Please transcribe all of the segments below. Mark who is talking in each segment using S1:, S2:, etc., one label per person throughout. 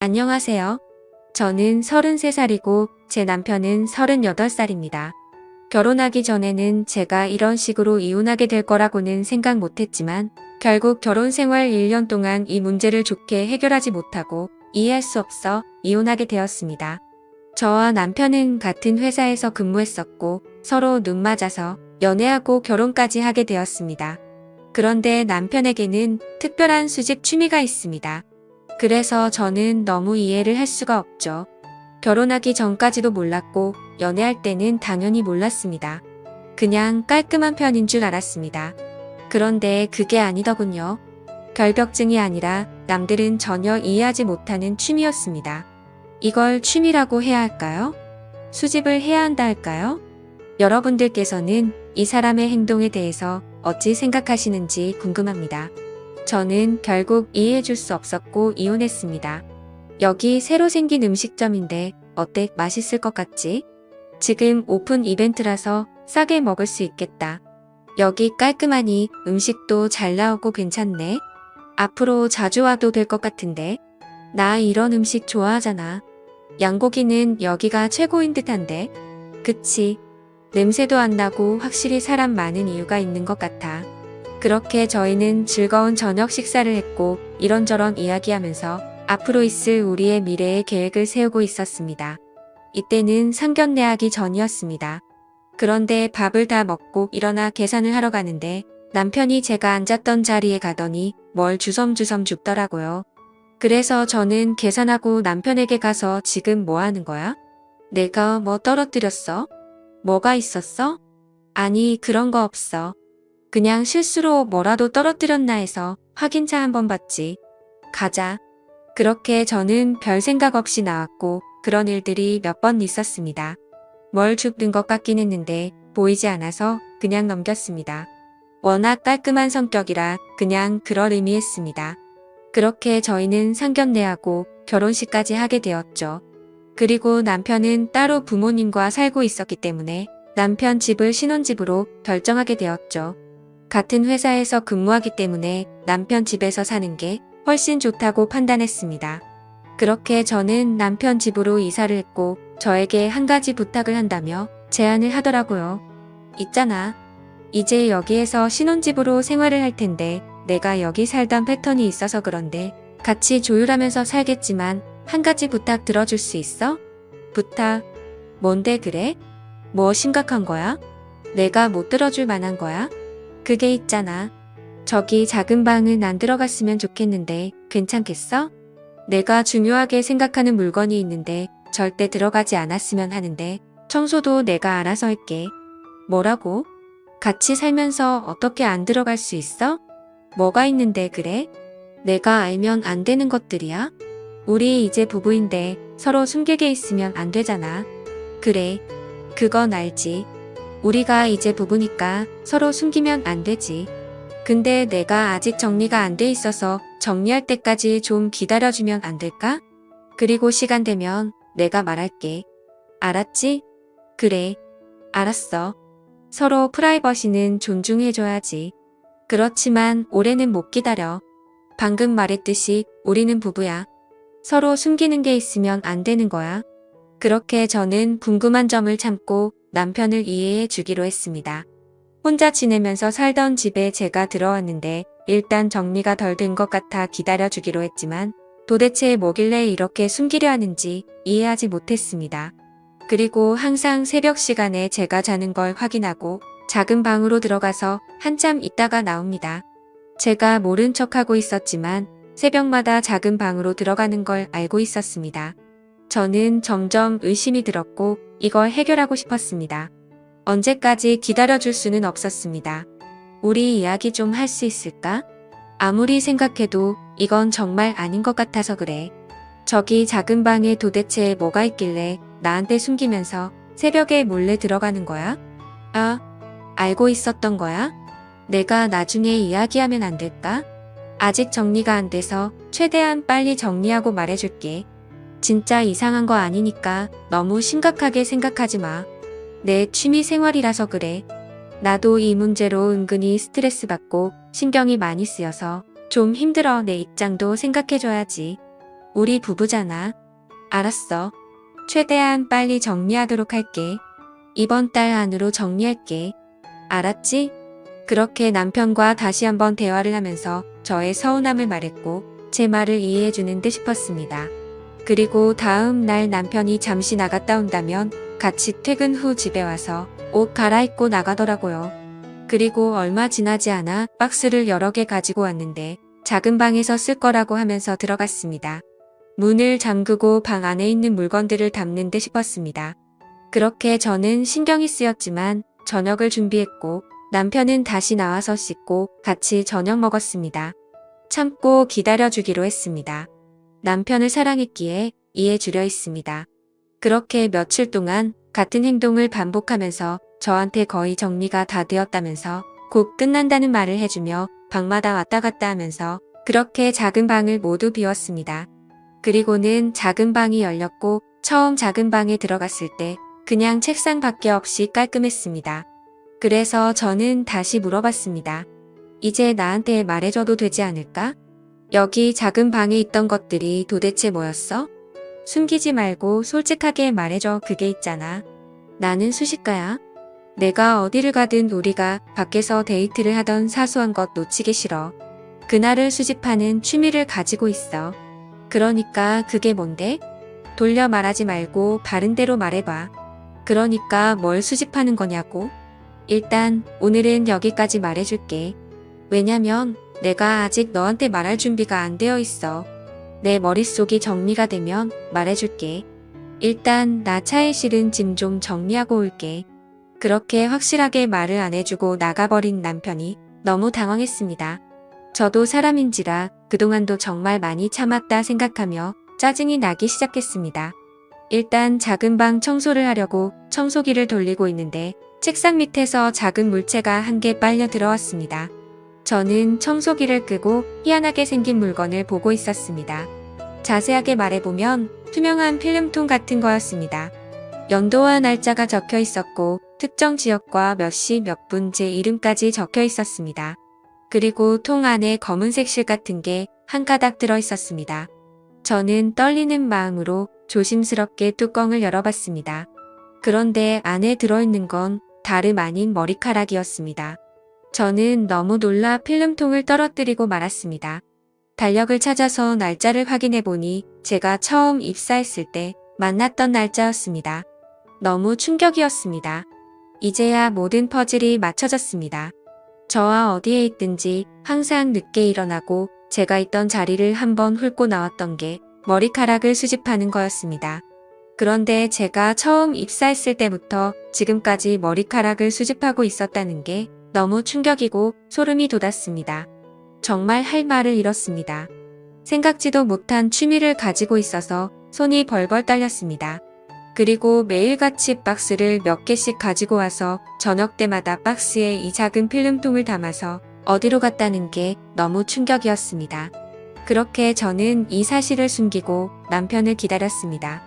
S1: 안녕하세요. 저는 33살이고 제 남편은 38살입니다. 결혼하기 전에는 제가 이런 식으로 이혼하게 될 거라고는 생각 못했지만 결국 결혼 생활 1년 동안 이 문제를 좋게 해결하지 못하고 이해할 수 없어 이혼하게 되었습니다. 저와 남편은 같은 회사에서 근무했었고 서로 눈 맞아서 연애하고 결혼까지 하게 되었습니다. 그런데 남편에게는 특별한 수직 취미가 있습니다. 그래서 저는 너무 이해를 할 수가 없죠. 결혼하기 전까지도 몰랐고 연애할 때는 당연히 몰랐습니다. 그냥 깔끔한 편인 줄 알았습니다. 그런데 그게 아니더군요. 결벽증이 아니라 남들은 전혀 이해하지 못하는 취미였습니다. 이걸 취미라고 해야 할까요? 수집을 해야 한다 할까요? 여러분들께서는 이 사람의 행동에 대해서 어찌 생각하시는지 궁금합니다. 저는 결국 이해해줄 수 없었고 이혼했습니다. 여기 새로 생긴 음식점인데 어때? 맛있을 것 같지? 지금 오픈 이벤트라서 싸게 먹을 수 있겠다. 여기 깔끔하니 음식도 잘 나오고 괜찮네. 앞으로 자주 와도 될 것 같은데. 나 이런 음식 좋아하잖아. 양고기는 여기가 최고인 듯한데. 그치? 냄새도 안 나고 확실히 사람 많은 이유가 있는 것 같아. 그렇게 저희는 즐거운 저녁 식사를 했고 이런저런 이야기하면서 앞으로 있을 우리의 미래의 계획을 세우고 있었습니다. 이때는 상견례하기 전이었습니다. 그런데 밥을 다 먹고 일어나 계산을 하러 가는데 남편이 제가 앉았던 자리에 가더니 뭘 주섬주섬 줍더라고요. 그래서 저는 계산하고 남편에게 가서 지금 뭐 하는 거야? 내가 뭐 떨어뜨렸어? 뭐가 있었어? 아니 그런 거 없어. 그냥 실수로 뭐라도 떨어뜨렸나 해서 확인차 한번 받지. 가자. 그렇게 저는 별 생각 없이 나왔고 그런 일들이 몇 번 있었습니다. 뭘 줍는 것 같긴 했는데 보이지 않아서 그냥 넘겼습니다. 워낙 깔끔한 성격이라 그냥 그럴 의미했습니다. 그렇게 저희는 상견례하고 결혼식까지 하게 되었죠. 그리고 남편은 따로 부모님과 살고 있었기 때문에 남편 집을 신혼집으로 결정하게 되었죠. 같은 회사에서 근무하기 때문에 남편 집에서 사는 게 훨씬 좋다고 판단했습니다. 그렇게 저는 남편 집으로 이사를 했고 저에게 한 가지 부탁을 한다며 제안을 하더라고요. 있잖아. 이제 여기에서 신혼집으로 생활을 할 텐데 내가 여기 살던 패턴이 있어서 그런데 같이 조율하면서 살겠지만 한 가지 부탁 들어줄 수 있어? 부탁? 뭔데 그래? 뭐 심각한 거야? 내가 못 들어줄 만한 거야? 그게 있잖아. 저기 작은 방은 안 들어갔으면 좋겠는데 괜찮겠어? 내가 중요하게 생각하는 물건이 있는데 절대 들어가지 않았으면 하는데 청소도 내가 알아서 할게. 뭐라고? 같이 살면서 어떻게 안 들어갈 수 있어? 뭐가 있는데 그래? 내가 알면 안 되는 것들이야? 우리 이제 부부인데 서로 숨기게 있으면 안 되잖아. 그래. 그건 알지. 우리가 이제 부부니까 서로 숨기면 안 되지. 근데 내가 아직 정리가 안 돼 있어서 정리할 때까지 좀 기다려주면 안 될까? 그리고 시간 되면 내가 말할게. 알았지? 그래. 알았어. 서로 프라이버시는 존중해줘야지. 그렇지만 올해는 못 기다려. 방금 말했듯이 우리는 부부야. 서로 숨기는 게 있으면 안 되는 거야. 그렇게 저는 궁금한 점을 참고 남편을 이해해 주기로 했습니다. 혼자 지내면서 살던 집에 제가 들어왔는데 일단 정리가 덜 된 것 같아 기다려 주기로 했지만 도대체 뭐길래 이렇게 숨기려 하는지 이해하지 못했습니다. 그리고 항상 새벽 시간에 제가 자는 걸 확인하고 작은 방으로 들어가서 한참 있다가 나옵니다. 제가 모른 척하고 있었지만 새벽마다 작은 방으로 들어가는 걸 알고 있었습니다. 저는 점점 의심이 들었고 이걸 해결하고 싶었습니다. 언제까지 기다려줄 수는 없었습니다. 우리 이야기 좀 할 수 있을까? 아무리 생각해도 이건 정말 아닌 것 같아서 그래. 저기 작은 방에 도대체 뭐가 있길래 나한테 숨기면서 새벽에 몰래 들어가는 거야? 아, 알고 있었던 거야? 내가 나중에 이야기하면 안 될까? 아직 정리가 안 돼서 최대한 빨리 정리하고 말해줄게. 진짜 이상한 거 아니니까 너무 심각하게 생각하지 마. 내 취미 생활이라서 그래. 나도 이 문제로 은근히 스트레스 받고 신경이 많이 쓰여서 좀 힘들어. 내 입장도 생각해줘야지. 우리 부부잖아. 알았어. 최대한 빨리 정리하도록 할게. 이번 달 안으로 정리할게. 알았지? 그렇게 남편과 다시 한번 대화를 하면서 저의 서운함을 말했고 제 말을 이해해주는 듯 싶었습니다. 그리고 다음 날 남편이 잠시 나갔다 온다면 같이 퇴근 후 집에 와서 옷 갈아입고 나가더라고요. 그리고 얼마 지나지 않아 박스를 여러 개 가지고 왔는데 작은 방에서 쓸 거라고 하면서 들어갔습니다. 문을 잠그고 방 안에 있는 물건들을 담는 듯 싶었습니다. 그렇게 저는 신경이 쓰였지만 저녁을 준비했고 남편은 다시 나와서 씻고 같이 저녁 먹었습니다. 참고 기다려주기로 했습니다. 남편을 사랑했기에 이해주려 했습니다. 그렇게 며칠 동안 같은 행동을 반복하면서 저한테 거의 정리가 다 되었다면서 곧 끝난다는 말을 해주며 방마다 왔다 갔다 하면서 그렇게 작은 방을 모두 비웠습니다. 그리고는 작은 방이 열렸고 처음 작은 방에 들어갔을 때 그냥 책상밖에 없이 깔끔했습니다. 그래서 저는 다시 물어봤습니다. 이제 나한테 말해줘도 되지 않을까? 여기 작은 방에 있던 것들이 도대체 뭐였어? 숨기지 말고 솔직하게 말해줘. 그게 있잖아. 나는 수식가야. 내가 어디를 가든 우리가 밖에서 데이트를 하던 사소한 것 놓치기 싫어. 그날을 수집하는 취미를 가지고 있어. 그러니까 그게 뭔데? 돌려 말하지 말고 바른 대로 말해봐. 그러니까 뭘 수집하는 거냐고? 일단 오늘은 여기까지 말해줄게. 왜냐면 내가 아직 너한테 말할 준비가 안 되어 있어. 내 머릿속이 정리가 되면 말해줄게. 일단 나 차에 실은 짐 좀 정리하고 올게. 그렇게 확실하게 말을 안 해주고 나가버린 남편이 너무 당황했습니다. 저도 사람인지라 그동안도 정말 많이 참았다 생각하며 짜증이 나기 시작했습니다. 일단 작은 방 청소를 하려고 청소기를 돌리고 있는데 책상 밑에서 작은 물체가 한 개 빨려 들어왔습니다. 저는 청소기를 끄고 희한하게 생긴 물건을 보고 있었습니다. 자세하게 말해보면 투명한 필름통 같은 거였습니다. 연도와 날짜가 적혀 있었고 특정 지역과 몇 시 몇 분 제 이름까지 적혀 있었습니다. 그리고 통 안에 검은색 실 같은 게 한 가닥 들어 있었습니다. 저는 떨리는 마음으로 조심스럽게 뚜껑을 열어봤습니다. 그런데 안에 들어있는 건 다름 아닌 머리카락이었습니다. 저는 너무 놀라 필름통을 떨어뜨리고 말았습니다. 달력을 찾아서 날짜를 확인해 보니 제가 처음 입사했을 때 만났던 날짜였습니다. 너무 충격이었습니다. 이제야 모든 퍼즐이 맞춰졌습니다. 저와 어디에 있든지 항상 늦게 일어나고 제가 있던 자리를 한번 훑고 나왔던 게 머리카락을 수집하는 거였습니다. 그런데 제가 처음 입사했을 때부터 지금까지 머리카락을 수집하고 있었다는 게 너무 충격이고 소름이 돋았습니다. 정말 할 말을 잃었습니다. 생각지도 못한 취미를 가지고 있어서 손이 벌벌 떨렸습니다. 그리고 매일같이 박스를 몇 개씩 가지고 와서 저녁 때마다 박스에 이 작은 필름통을 담아서 어디로 갔다는 게 너무 충격이었습니다. 그렇게 저는 이 사실을 숨기고 남편을 기다렸습니다.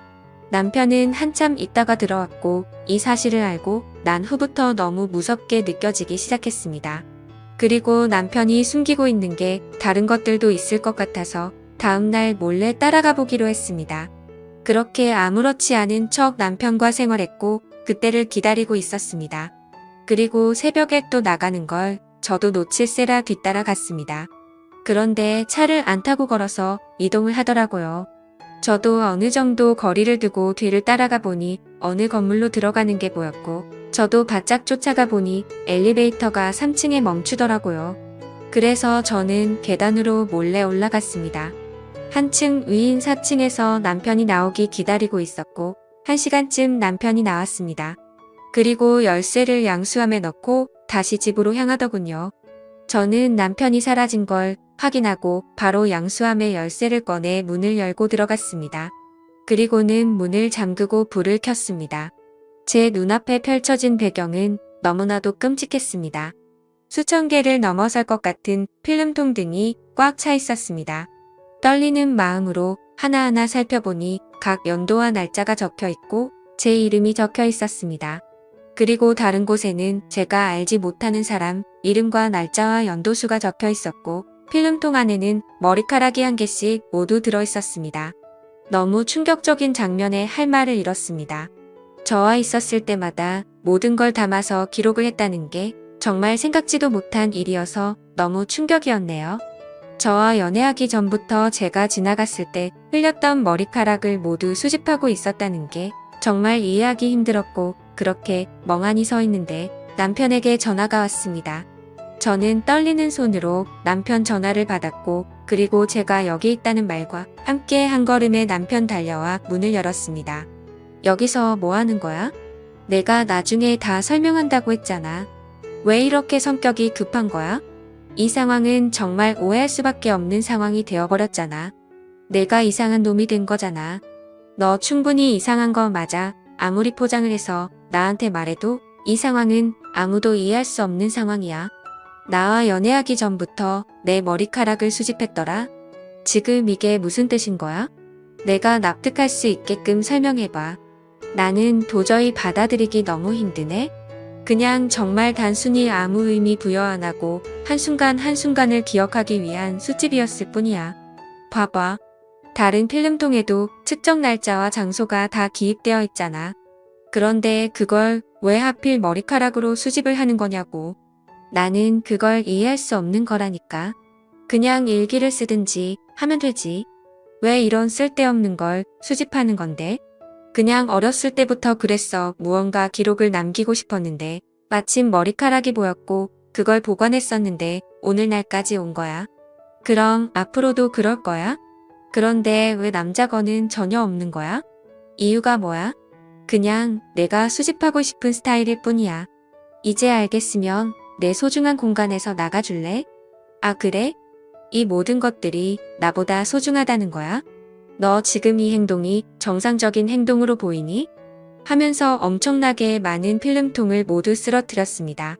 S1: 남편은 한참 있다가 들어왔고 이 사실을 알고 난 후부터 너무 무섭게 느껴지기 시작했습니다. 그리고 남편이 숨기고 있는 게 다른 것들도 있을 것 같아서 다음날 몰래 따라가 보기로 했습니다. 그렇게 아무렇지 않은 척 남편과 생활했고 그때를 기다리고 있었습니다. 그리고 새벽에 또 나가는 걸 저도 놓칠세라 뒤따라 갔습니다. 그런데 차를 안 타고 걸어서 이동을 하더라고요. 저도 어느 정도 거리를 두고 뒤를 따라가 보니 어느 건물로 들어가는 게 보였고 저도 바짝 쫓아가 보니 엘리베이터가 3층에 멈추더라고요. 그래서 저는 계단으로 몰래 올라갔습니다. 한층 위인 4층에서 남편이 나오기 기다리고 있었고 1시간쯤 남편이 나왔습니다. 그리고 열쇠를 양수함에 넣고 다시 집으로 향하더군요. 저는 남편이 사라진 걸 확인하고 바로 양수함에 열쇠를 꺼내 문을 열고 들어갔습니다. 그리고는 문을 잠그고 불을 켰습니다. 제 눈앞에 펼쳐진 배경은 너무나도 끔찍했습니다. 수천 개를 넘어설 것 같은 필름통 등이 꽉 차 있었습니다. 떨리는 마음으로 하나하나 살펴보니 각 연도와 날짜가 적혀 있고 제 이름이 적혀 있었습니다. 그리고 다른 곳에는 제가 알지 못하는 사람 이름과 날짜와 연도수가 적혀 있었고 필름통 안에는 머리카락이 한 개씩 모두 들어있었습니다. 너무 충격적인 장면에 할 말을 잃었습니다. 저와 있었을 때마다 모든 걸 담아서 기록을 했다는 게 정말 생각지도 못한 일이어서 너무 충격이었네요. 저와 연애하기 전부터 제가 지나갔을 때 흘렸던 머리카락을 모두 수집하고 있었다는 게 정말 이해하기 힘들었고, 그렇게 멍하니 서 있는데 남편에게 전화가 왔습니다. 저는 떨리는 손으로 남편 전화를 받았고, 그리고 제가 여기 있다는 말과 함께 한 걸음에 남편 달려와 문을 열었습니다. 여기서 뭐 하는 거야? 내가 나중에 다 설명한다고 했잖아. 왜 이렇게 성격이 급한 거야? 이 상황은 정말 오해할 수밖에 없는 상황이 되어버렸잖아. 내가 이상한 놈이 된 거잖아. 너 충분히 이상한 거 맞아. 아무리 포장을 해서 나한테 말해도 이 상황은 아무도 이해할 수 없는 상황이야. 나와 연애하기 전부터 내 머리카락을 수집했더라. 지금 이게 무슨 뜻인 거야? 내가 납득할 수 있게끔 설명해봐. 나는 도저히 받아들이기 너무 힘드네. 그냥 정말 단순히 아무 의미 부여 안 하고 한순간 한순간을 기억하기 위한 수집이었을 뿐이야. 봐봐. 다른 필름통에도 측정 날짜와 장소가 다 기입되어 있잖아. 그런데 그걸 왜 하필 머리카락으로 수집을 하는 거냐고. 나는 그걸 이해할 수 없는 거라니까. 그냥 일기를 쓰든지 하면 되지. 왜 이런 쓸데없는 걸 수집하는 건데? 그냥 어렸을 때부터 그랬어. 무언가 기록을 남기고 싶었는데 마침 머리카락이 보였고 그걸 보관했었는데 오늘날까지 온 거야. 그럼 앞으로도 그럴 거야? 그런데 왜 남자 거는 전혀 없는 거야? 이유가 뭐야? 그냥 내가 수집하고 싶은 스타일일 뿐이야. 이제 알겠으면 내 소중한 공간에서 나가줄래? 아, 그래? 이 모든 것들이 나보다 소중하다는 거야? 너 지금 이 행동이 정상적인 행동으로 보이니? 하면서 엄청나게 많은 필름통을 모두 쓰러뜨렸습니다.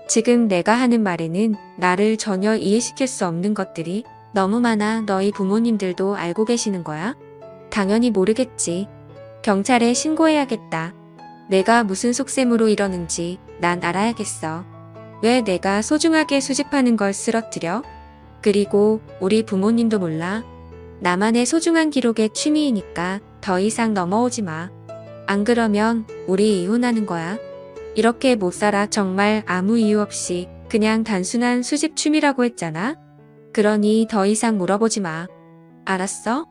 S1: 지금 내가 하는 말에는 나를 전혀 이해시킬 수 없는 것들이 너무 많아. 너희 부모님들도 알고 계시는 거야? 당연히 모르겠지. 경찰에 신고해야겠다. 내가 무슨 속셈으로 이러는지 난 알아야겠어. 왜 내가 소중하게 수집하는 걸 쓰러뜨려? 그리고 우리 부모님도 몰라. 나만의 소중한 기록의 취미이니까 더 이상 넘어오지 마. 안 그러면 우리 이혼하는 거야. 이렇게 못 살아. 정말 아무 이유 없이 그냥 단순한 수집 취미라고 했잖아. 그러니 더 이상 물어보지 마. 알았어?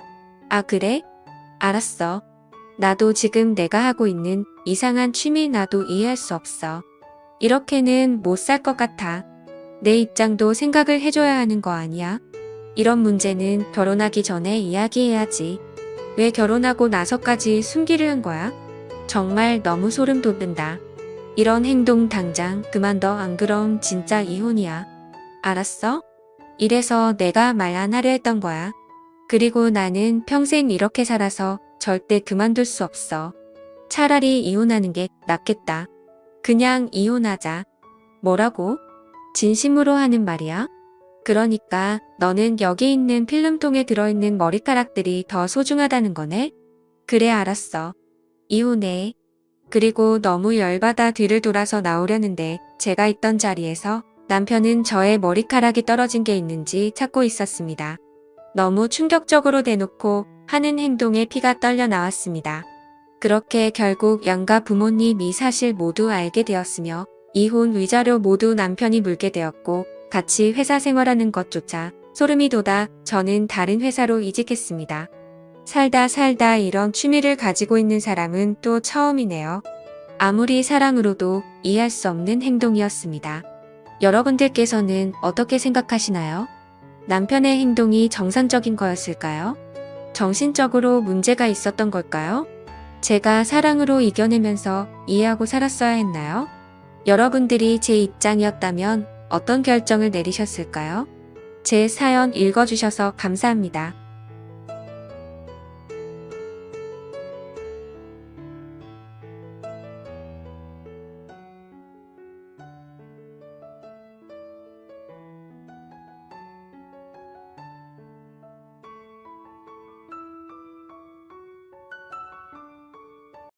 S1: 아, 그래? 알았어. 나도 지금 내가 하고 있는 이상한 취미 나도 이해할 수 없어. 이렇게는 못 살 것 같아. 내 입장도 생각을 해줘야 하는 거 아니야? 이런 문제는 결혼하기 전에 이야기해야지. 왜 결혼하고 나서까지 숨기려 한 거야? 정말 너무 소름 돋는다. 이런 행동 당장 그만둬. 안 그럼 진짜 이혼이야. 알았어? 이래서 내가 말 안 하려 했던 거야. 그리고 나는 평생 이렇게 살아서 절대 그만둘 수 없어. 차라리 이혼하는 게 낫겠다. 그냥 이혼하자. 뭐라고? 진심으로 하는 말이야? 그러니까 너는 여기 있는 필름통에 들어있는 머리카락들이 더 소중하다는 거네? 그래, 알았어. 이혼해. 그리고 너무 열받아 뒤를 돌아서 나오려는데 제가 있던 자리에서 남편은 저의 머리카락이 떨어진 게 있는지 찾고 있었습니다. 너무 충격적으로 대놓고 하는 행동에 피가 떨려 나왔습니다. 그렇게 결국 양가 부모님이 사실 모두 알게 되었으며 이혼 위자료 모두 남편이 물게 되었고 같이 회사 생활하는 것조차 소름이 돋아 저는 다른 회사로 이직했습니다. 살다 이런 취미를 가지고 있는 사람은 또 처음이네요. 아무리 사랑으로도 이해할 수 없는 행동이었습니다. 여러분들께서는 어떻게 생각하시나요? 남편의 행동이 정상적인 거였을까요? 정신적으로 문제가 있었던 걸까요? 제가 사랑으로 이겨내면서 이해하고 살았어야 했나요? 여러분들이 제 입장이었다면 어떤 결정을 내리셨을까요? 제 사연 읽어주셔서 감사합니다.